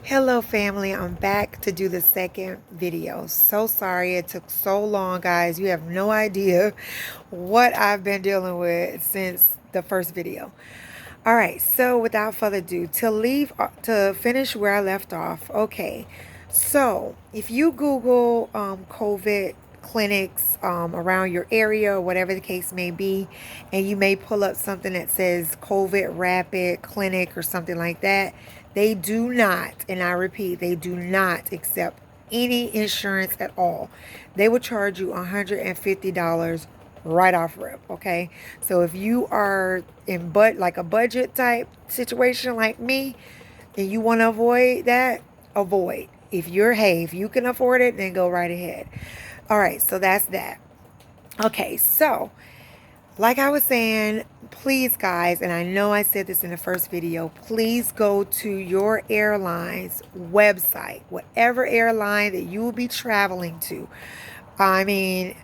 Hello family, I'm back to do the second video. So sorry it took so long, guys. You have no idea what I've been dealing with since the first video. All right, so without further ado, to finish where I left off. Okay, so if you Google COVID clinics around your area or whatever the case may be, and you may pull up something that says COVID Rapid Clinic or something like that, they do not, and I repeat, they do not accept any insurance at all. They will charge you $150 right off rip. Okay, so if you are in like a budget type situation like me, and you want to avoid that, avoid. If you can afford it, then go right ahead. All right, so that's that. Okay, so like I was saying, please, guys, and I know I said this in the first video, please go to your airline's website, whatever airline that you will be traveling to. I mean,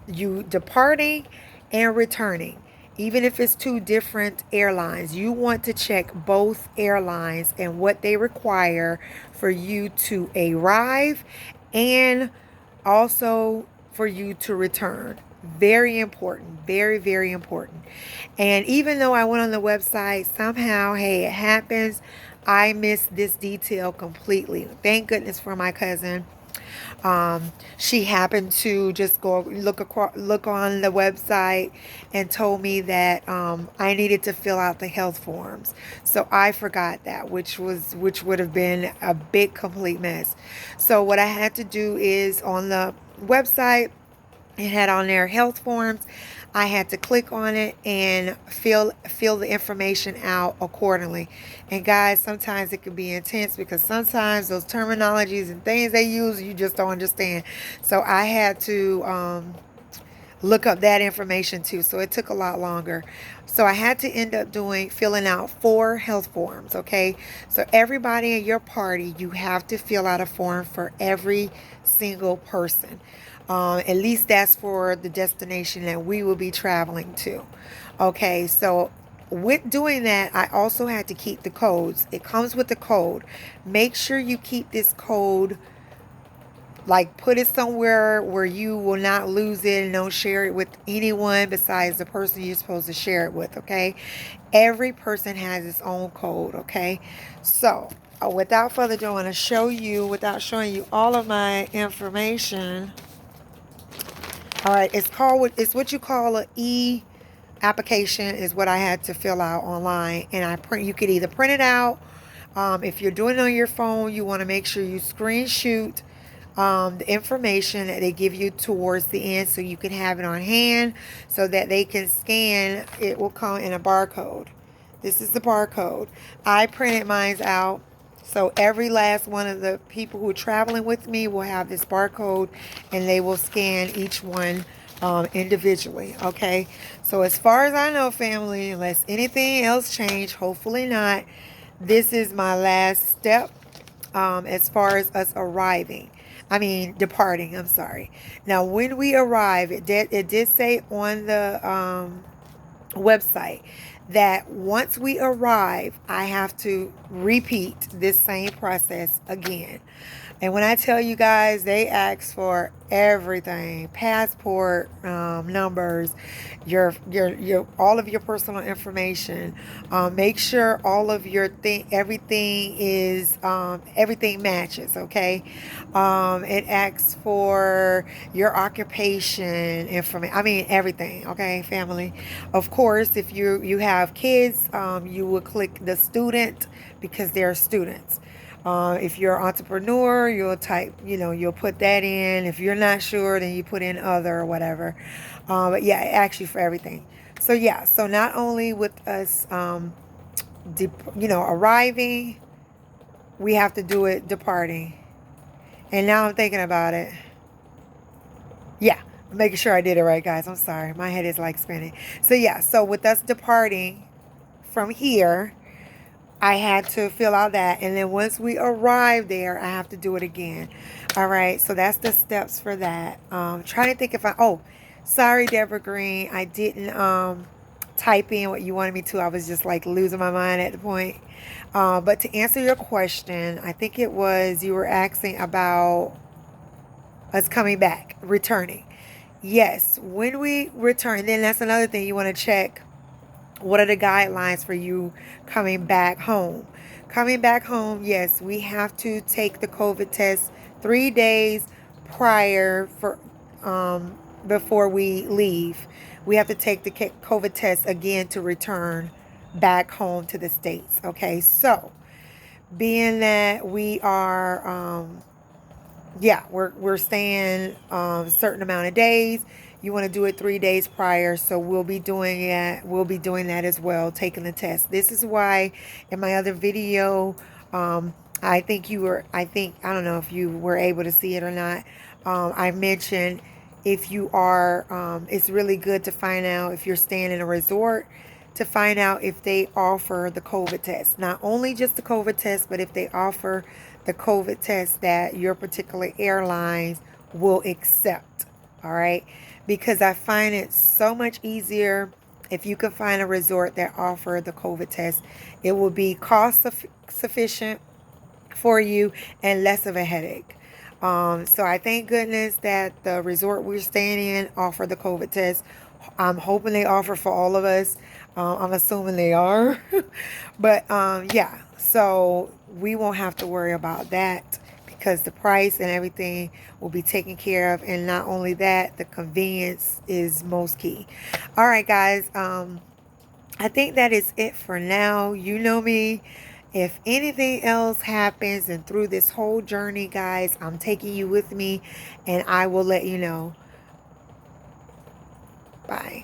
you departing and returning. Even if it's two different airlines, you want to check both airlines and what they require for you to arrive and also for you to return. Very important. Very, very important. And even though I went on the website, somehow, hey, it happens. I missed this detail completely. Thank goodness for my cousin. She happened to just go look on the website and told me that I needed to fill out the health forms. So I forgot that, which would have been a big complete mess. So what I had to do is on the website, it had on there health forms. I had to click on it and fill the information out accordingly. And guys, sometimes it can be intense because sometimes those terminologies and things they use, you just don't understand. So I had to look up that information too. So it took a lot longer. So I had to end up filling out 4 health forms. Okay. So everybody in your party, you have to fill out a form for every single person. At least that's for the destination that we will be traveling to. Okay. So with doing that, I also had to keep the codes. It comes with the code. Make sure you keep this code, like put it somewhere where you will not lose it, and don't share it with anyone besides the person you're supposed to share it with. Okay, every person has its own code. Okay, so without further ado, I want to show you, without showing you all of my information. All right, it's what you call an e application is what I had to fill out online, and you could either print it out. If you're doing it on your phone, you want to make sure you screenshot the information that they give you towards the end, so you can have it on hand so that they can scan. It will come in a barcode. This is the barcode. I printed mine out, so every last one of the people who are traveling with me will have this barcode, and they will scan each one individually. Okay, so as far as I know, family, unless anything else change, hopefully not, this is my last step as far as us arriving. I mean, departing. I'm sorry. Now, when we arrive, it did say on the website that once we arrive, I have to repeat this same process again. And when I tell you guys, they ask for everything: passport numbers, your all of your personal information. Make sure all of your everything matches. Okay. It asks for your occupation information. I mean everything. Okay, family. Of course, if you have kids, you will click the student because they're students. If you're an entrepreneur, you'll put that in. If you're not sure, then you put in other or whatever. But yeah, actually for everything. So yeah, so not only with us, arriving, we have to do it departing. And now I'm thinking about it. Yeah, making sure I did it right, guys. I'm sorry. My head is like spinning. So yeah, so with us departing from here, I had to fill out that. And then once we arrive there, I have to do it again. All right. So that's the steps for that. Trying to think sorry, Deborah Green. I didn't type in what you wanted me to. I was just like losing my mind at the point. But to answer your question, I think it was you were asking about us coming back, returning. Yes, when we return, then that's another thing you want to check. What are the guidelines for you coming back home? Coming back home, yes, we have to take the COVID test 3 days prior for before we leave. We have to take the COVID test again to return back home to the States. Okay, so being that we are yeah, we're staying a certain amount of days. You want to do it 3 days prior, so we'll be doing it. We'll be doing that as well, taking the test. This is why in my other video, I think you were. I don't know if you were able to see it or not. I mentioned if you are, it's really good to find out if you're staying in a resort to find out if they offer the COVID test. Not only just the COVID test, but if they offer the COVID test that your particular airlines will accept. All right. Because I find it so much easier if you can find a resort that offer the COVID test. It will be cost sufficient for you and less of a headache. So I thank goodness that the resort we're staying in offer the COVID test. I'm hoping they offer for all of us. I'm assuming they are. But yeah, so we won't have to worry about that because the price and everything will be taken care of. And not only that, the convenience is most key. All right, guys. I think that is it for now. You know me. If anything else happens and through this whole journey, guys, I'm taking you with me and I will let you know. Bye.